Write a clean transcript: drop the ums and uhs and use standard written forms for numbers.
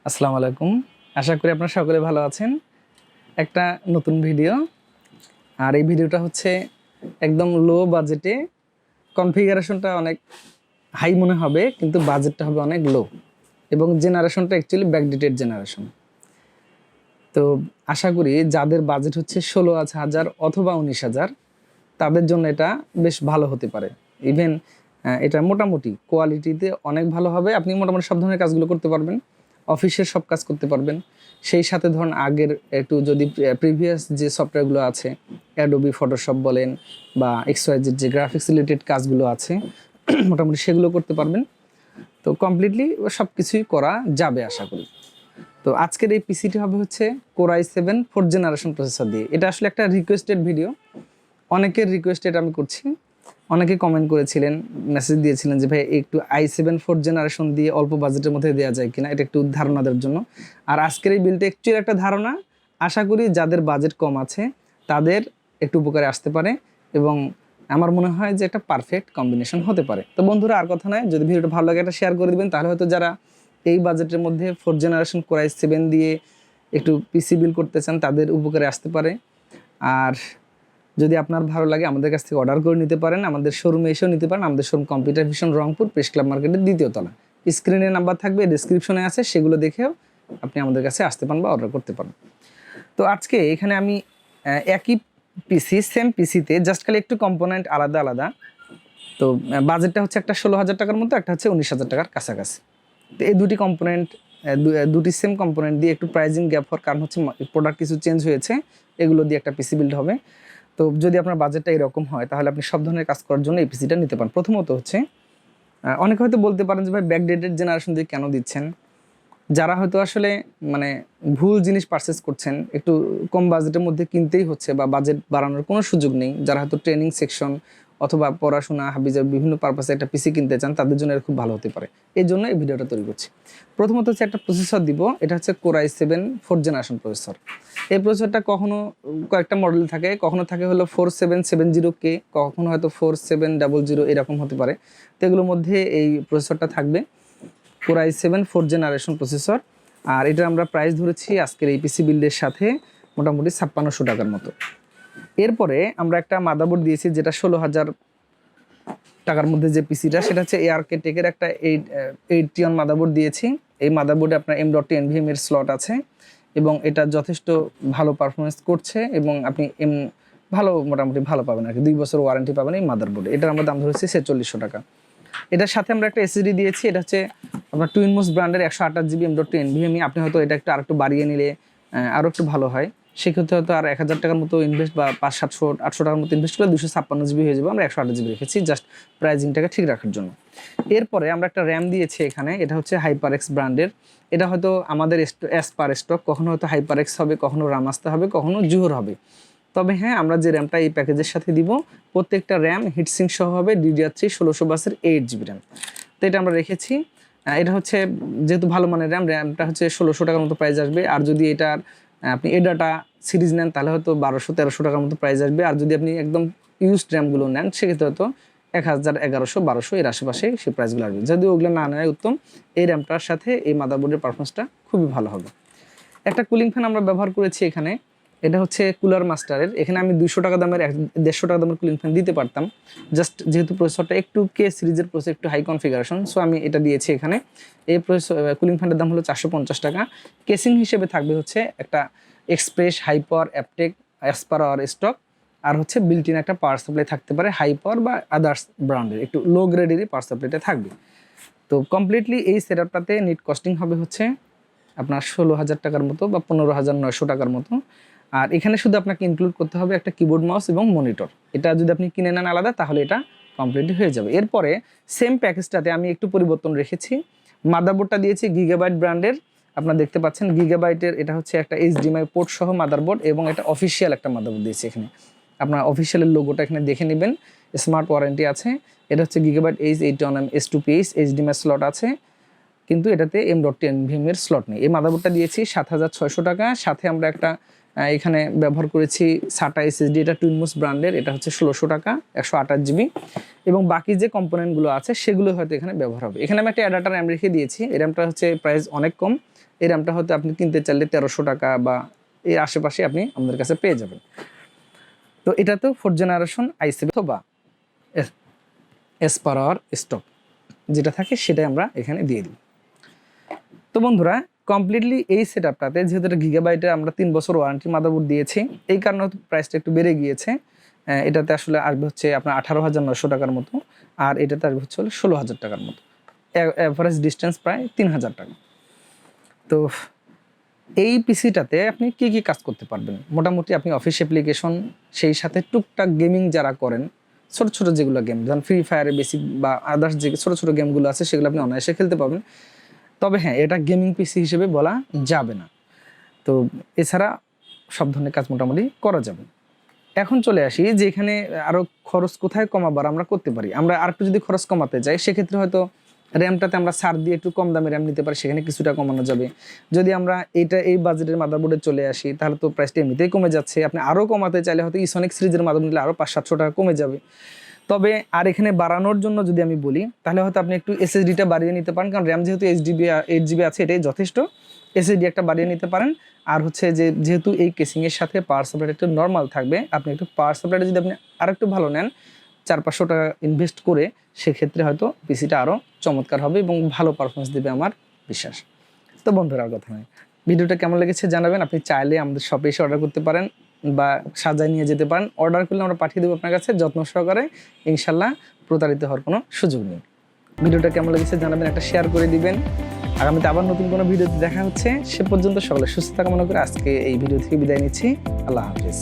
আসসালামু আলাইকুম। আশা করি আপনারা সকলে ভালো আছেন। একটা নতুন ভিডিও, আর এই ভিডিওটা হচ্ছে একদম লো বাজেটে। কনফিগারেশনটা অনেক হাই মনে হবে, কিন্তু বাজেটটা হবে অনেক লো, এবং জেনারেশনটা অ্যাকচুয়ালি ব্যাকডেটেড জেনারেশন। তো আশা করি যাদের বাজেট হচ্ছে 16,000 অথবা 19,000, তাদের জন্য এটা বেশ ভালো হতে পারে। ইভেন এটা মোটামুটি কোয়ালিটিতে অনেক ভালো হবে। আপনি মোটামুটি সব ধরনের কাজগুলো করতে পারবেন, অফিসের সব কাজ করতে পারবেন। সেই সাথে ধরুন আগের একটু যদি প্রিভিয়াস যে সফটওয়্যারগুলো আছে, অ্যাডোবি ফটোশপ বলেন বা এক্সওয়াইজেড যে গ্রাফিক্স রিলেটেড কাজগুলো আছে মোটামুটি সেগুলো করতে পারবেন। তো কমপ্লিটলি সব কিছুই করা যাবে আশা করি। তো আজকের এই পিসিটি হবে হচ্ছে Core i7 4th generation processor দিয়ে। এটা আসলে একটা রিকোয়েস্টেড ভিডিও, অনেকের রিকোয়েস্টেড আমি করছি। অনেকে কমেন্ট করেছিলেন, মেসেজ দিয়েছিলেন যে ভাই একটু i7 4th জেনারেশন দিয়ে অল্প বাজেটের মধ্যে দেওয়া যায় কিনা, এটা একটু ধারণা দেওয়ার জন্য। আর আজকের এই বিলটা অ্যাকচুয়ালি একটা ধারণা, আশা করি যাদের বাজেট কম আছে তাদের একটু উপকারে আসতে পারে, এবং আমার মনে হয় যে একটা পারফেক্ট কম্বিনেশন হতে পারে। তো বন্ধুরা, আর কথা নয়, যদি ভিডিওটা ভালো লাগে একটা শেয়ার করে দিবেন, তাহলে হয়তো যারা এই বাজেটের মধ্যে 4th জেনারেশন Core i7 দিয়ে একটু পিসি বিল করতে চান তাদের উপকারে আসতে পারে। আর যদি আপনার ভালো লাগে আমাদের কাছ থেকে অর্ডার করে নিতে পারেন, আমাদের শোরুমে এসেও নিতে পারেন। আমাদের showroom computer vision Rangpur press club মার্কেটের 2য় তলা। স্ক্রিনে নাম্বার থাকবে, ডেসক্রিপশনে আছে, সেগুলো দেখেও আপনি আমাদের কাছে আসতে পারেন বা অর্ডার করতে পারেন। তো আজকে এখানে আমি একই পিসি, সেম পিসিতে জাস্ট খালি একটু কম্পোনেন্ট আলাদা আলাদা। তো বাজেটটা হচ্ছে একটা 16,000 টাকার মতো, একটা হচ্ছে 19,000 টাকার কাছাকাছি। তো এই দুটি কম্পোনেন্ট, দুটি সেম কম্পোনেন্ট দিয়ে একটু প্রাইজিং গ্যাপ হওয়ার কারণ হচ্ছে প্রোডাক্ট কিছু চেঞ্জ হয়েছে, এগুলো দিয়ে একটা পিসি বিল্ড হবে। তো যদি আপনার বাজেটটা এরকম হয় তাহলে আপনি সব ধরনের কাজ করার জন্য এই পিসিটা নিতে পারেন। প্রথমত হচ্ছে অনেকে হয়তো বলতে পারেন যে ভাই ব্যাকডেটেড জেনারেশন দিয়ে কেন দিচ্ছেন। যারা হয়তো আসলে মানে ভুল জিনিস পারচেস করছেন, একটু কম বাজেটের মধ্যে কিনতেই হচ্ছে বা বাজেট বাড়ানোর কোনো সুযোগ নেই, যারা হয়তো ট্রেনিং সেকশন অথবা পড়াশোনা হাবিজার বিভিন্ন পারপাসে একটা পিসি কিনতে চান, তাদের জন্য এটা খুব ভালো হতে পারে। এই জন্য এই ভিডিওটা তৈরি করছি। প্রথমত হচ্ছে একটা প্রসেসর দিব, এটা হচ্ছে Core i7 4th generation processor. এই প্রসেসরটা কখনো কয়েকটা মডেল থাকে, কখনো থাকে হলো 4770K, কখনো হয়তো 4700 এরকম হতে পারে। তো এগুলোর মধ্যে এই প্রসেসরটা থাকবে, Core i7 4th generation processor. আর এটা আমরা প্রাইস ধরেছি আজকের এই পিসি বিল্ডের সাথে মোটামুটি 5600 টাকার মতো। এরপরে আমরা একটা মাদারবোর্ড দিয়েছি, যেটা 16,000 টাকার মধ্যে যে পিসিটা, সেটা হচ্ছে ARK টেকের একটা 8 মাদারবোর্ড দিয়েছি। এই মাদারবোর্ডে আপনার M.2 NVMe এর স্লট আছে, এবং এটা যথেষ্ট ভালো পারফরমেন্স করছে, এবং আপনি ভালো মোটামুটি ভালো পাবেন আর কি, 2 বছর ওয়ারেন্টি পাবেন এই মাদারবোর্ডে। এটার আমরা দাম ধরেছি 4600 টাকা। এটার সাথে আমরা একটা SSD দিয়েছি, এটা হচ্ছে আপনার টুইনমোস ব্র্যান্ডের 128GB M.2 NVMe। আপনি হয়তো এটা একটু আরেকটু বাড়িয়ে নিলে আরও একটু ভালো হয়, সেক্ষেত্রে হয়তো আর 1000 টাকার মতো ইনভেস্ট বা 500-700-800 টাকার মতো ইনভেস্ট করে 256GB হয়ে যাবে। আমরা 128GB রেখেছি জাস্ট প্রাইজিংটাকে ঠিক রাখার জন্য। এরপরে আমরা একটা র্যাম দিয়েছি এখানে, এটা হচ্ছে HyperX ব্র্যান্ডের। এটা হয়তো আমাদের অ্যাজ পার স্টক, কখনো হয়তো HyperX হবে, কখনো রামাস্তা হবে, কখনো জুহর হবে। তবে হ্যাঁ, আমরা যে র্যামটা এই প্যাকেজের সাথে দিব, প্রত্যেকটা র্যাম হিটসিঙ্ক সহ হবে, DDR3 1600 বাসের 8GB র্যাম। তো এটা আমরা রেখেছি। এটা হচ্ছে যেহেতু ভালো মানের র্যামটা হচ্ছে 1600 টাকার মতো প্রাইস আসবে। আর যদি এটার আপনি এডাটা সিরিজ নেন তাহলে হয়তো 1200-1300 টাকার মতো প্রাইস আসবে। আর যদি আপনি একদম ইউজড র্যামগুলো নেন সেক্ষেত্রে হয়তো 1000, 1100-1200 এর আশেপাশে সেই প্রাইসগুলো আসবে। যদি ওগুলো না নেয় উত্তম, এই র্যামটার সাথে এই মাদারবোর্ডের পারফরমেন্সটা খুবই ভালো হবে। একটা কুলিং ফ্যান আমরা ব্যবহার করেছি এখানে, এটা হচ্ছে কুলার মাস্টারের। এখানে আমি 200 টাকা দামের 150 টাকা দামের কুলিং ফ্যান দিতে পারতাম, জাস্ট যেহেতু প্রসেসরটা একটু K সিরিজের প্রসেসর, একটু হাই কনফিগারেশন, সো আমি এটা দিয়েছি এখানে। এই কুলিং ফ্যানের দাম হলো 450 টাকা। কেসিং হিসেবে থাকবে হচ্ছে একটা express high power Aptech as per stock, আর হচ্ছে বিল্ট ইন একটা পাওয়ার সাপ্লাই থাকতে পারে হাই পাওয়ার বা আদার্স ব্র্যান্ডের, একটু লো গ্রেডেরই পাওয়ার সাপ্লাইটা থাকবে। তো কমপ্লিটলি এই সেটআপটাতে নেট কস্টিং হবে হচ্ছে আপনার 16,000 টাকার মতো বা 15,900 টাকার মতো। আর এখানে শুধু আপনাকে ইনক্লুড করতে হবে একটা কিবোর্ড, মাউস এবং মনিটর। এটা যদি আপনি কিনে নেন আলাদা তাহলে এটা কমপ্লিটলি হয়ে যাবে। এরপরে সেম প্যাকেজটাতে আমি একটু পরিবর্তন রেখেছি। মাদারবোর্ডটা দিয়েছি গিগাবাইট ব্র্যান্ডের, আপনারা দেখতে পাচ্ছেন গিগাবাইটের। এটা হচ্ছে একটা HDMI পোর্ট সহ মাদারবোর্ড, এবং এটা অফিসিয়াল একটা মাদারবোর্ড দিয়েছি এখানে। আপনার অফিসিয়ালের লোগোটা এখানে দেখে নেবেন, স্মার্ট ওয়ারেন্টি আছে। এটা হচ্ছে gigabyte H81M S2PH HDMI slot আছে, কিন্তু এটাতে M.2 NVMe এর স্লট নেই। এই মাদারবোর্ডটা দিয়েছি 7,600 টাকা। সাথে আমরা একটা এখানে ব্যবহার করেছি SATA SSD, এটা টুইনমোস ব্র্যান্ডের, এটা হচ্ছে 1600 টাকা 128 জিবি, এবং বাকি যে কম্পোনেন্টগুলো আছে সেগুলো হয়তো এখানে ব্যবহার হবে। এখানে আমি একটা অ্যাডাপ্টার র্যাম রেখে দিয়েছি, এই র্যামটা হচ্ছে প্রাইস অনেক কম, এই র্যামটা হয়তো আপনি কিনতে চাইলে 1300 টাকা বা এর আশেপাশে আপনি আমাদের কাছে পেয়ে যাবেন। তো এটা তো 4th জেনারেশন i7 অথবা এস পার আওয়ার স্টক যেটা থাকে সেটাই আমরা এখানে দিয়ে দিই। তো বন্ধুরা কমপ্লিটলি এই সেটআপটাতে যেহেতু এটা গিগাবাইটের আমরা 3 বছর ওয়ারেন্টি মাদারবোর্ড দিয়েছি, এই কারণে প্রাইসটা একটু বেড়ে গিয়েছে। এটাতে আসলে আসবে হচ্ছে আপনার 18,900 টাকার মতো, আর এটাতে আসবে হচ্ছে 16,000 টাকার মতো, অ্যাভারেজ ডিস্টেন্স প্রায় 3,000 টাকা। তো এই পিসিটাতে আপনি কি কি কাজ করতে পারবেন, মোটামুটি আপনি অফিস অ্যাপ্লিকেশন, সেই সাথে টুকটাক গেমিং যারা করেন, ছোট ছোট যেগুলো গেম যেমন ফ্রি ফায়ারের বেসিক বা আদার্স যে ছোট ছোট গেমগুলো আছে সেগুলো আপনি অনায়াসে খেলতে পারবেন। তবে হ্যাঁ, এটা গেমিং পিসি হিসেবে বলা যাবে না। তো এছাড়া সব ধরনের কাজ মোটামুটি করা যাবে। এখন চলে আসি যে এখানে আরও খরচ কোথায় কমাবার আমরা করতে পারি। আমরা আর একটু যদি খরচ কমাতে যাই সেক্ষেত্রে হয়তো র্যামটাতে আমরা ছাড় দিয়ে একটু কম দামে র্যাম নিতে পারি, সেখানে কিছুটা কমানো যাবে। যদি আমরা এই বাজেটের মাদারবোর্ডে চলে আসি তাহলে তো প্রাইসটা এমনিতেই কমে যাচ্ছে, আপনি আরও কমাতে চাইলে হয়তো ইসনিক সিরিজের মাদারবোর্ড নিলে আরও 500-700 টাকা কমে যাবে। তবে আর এখানে বাড়ানোর জন্য যদি আমি বলি তাহলে হয়তো আপনি একটু এসএসডিটা বাড়িয়ে নিতে পারেন, কারণ র্যাম যেহেতু 8 GB আছে এটাই যথেষ্ট, এসএসডি একটা বাড়িয়ে নিতে পারেন। আর হচ্ছে যেহেতু এই কেসিংয়ের সাথে পাওয়ার সাপ্লাইটা একটু নর্মাল থাকবে, আপনি একটু পাওয়ার সাপ্লাইটা যদি আপনি আর একটু ভালো নেন 400-500 টাকা ইনভেস্ট করে, সেক্ষেত্রে হয়তো পিসিটা আরও চমৎকার হবে এবং ভালো পারফরমেন্স দেবে আমার বিশ্বাস। তো বন্ধুরা আর কথা নয়, ভিডিওটা কেমন লেগেছে জানাবেন। আপনি চাইলে আমাদের শপে এসে অর্ডার করতে পারেন বা সাজায় নিয়ে যেতে পারেন, অর্ডার করলে আমরা পাঠিয়ে দেবো আপনার কাছে যত্ন সহকারে, ইনশাল্লাহ প্রতারিত হওয়ার কোনো সুযোগ নেই। ভিডিওটা কেমন লেগেছে জানাবেন, একটা শেয়ার করে দিবেন। আগামীতে আবার নতুন কোনো ভিডিওতে দেখা হচ্ছে, সে পর্যন্ত সকলে সুস্থ থাকা মনে করে আজকে এই ভিডিও থেকে বিদায় নিচ্ছি। আল্লাহ হাফিজ।